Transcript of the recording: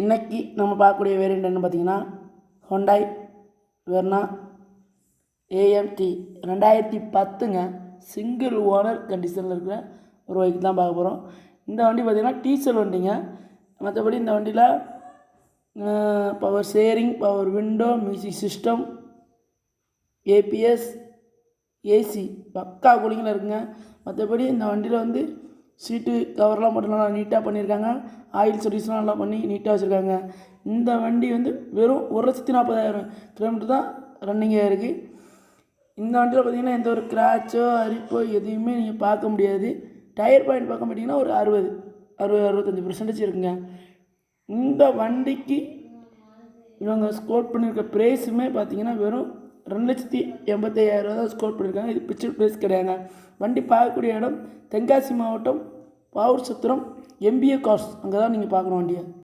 இன்றைக்கி நம்ம பார்க்கக்கூடிய வேரியண்ட் என்ன பார்த்திங்கன்னா ஹோண்டாய் வெர்னா ஏஎம்டி 2010ங்க சிங்கிள் ஓனர் கண்டிஷனில் இருக்கிற ஒரு பைக் தான் பார்க்க போகிறோம். இந்த வண்டி பார்த்திங்கன்னா டீசல் வண்டிங்க. மற்றபடி இந்த வண்டியில் power sharing, power window, music system, ABS, AC பக்கா கூலிங்கில் இருக்குங்க. மற்றபடி இந்த வண்டியில் வந்து சீட்டு கவர்லாம் போட்டு நல்லா நீட்டாக பண்ணியிருக்காங்க. ஆயில் சர்வீஸ்லாம் நல்லா பண்ணி நீட்டாக வச்சுருக்காங்க. இந்த வண்டி வந்து வெறும் 1,40,000 கிலோமீட்டர் தான் ரன்னிங்காக இருக்குது. இந்த வண்டியில் பார்த்திங்கன்னா எந்த ஒரு கிராச்சோ அரிப்போ எதுவுமே நீங்கள் பார்க்க முடியாது. டயர் பாயிண்ட் பார்க்க மாட்டிங்கன்னா ஒரு 60-65% இருக்குங்க. இந்த வண்டிக்கு இவங்க ஸ்கோர் பண்ணியிருக்க ப்ரைஸுமே பார்த்திங்கன்னா வெறும் 2,85,000 தான் ஸ்கோர் பண்ணியிருக்காங்க. இது பிக்சர் ப்ரைஸ் கிடையாதுங்க. வண்டி பார்க்கக்கூடிய இடம் தென்காசி மாவட்டம் பாவூர் சத்திரம் MBA கார்ஸ். அங்கே தான் நீங்கள் பார்க்கணும் வண்டியை.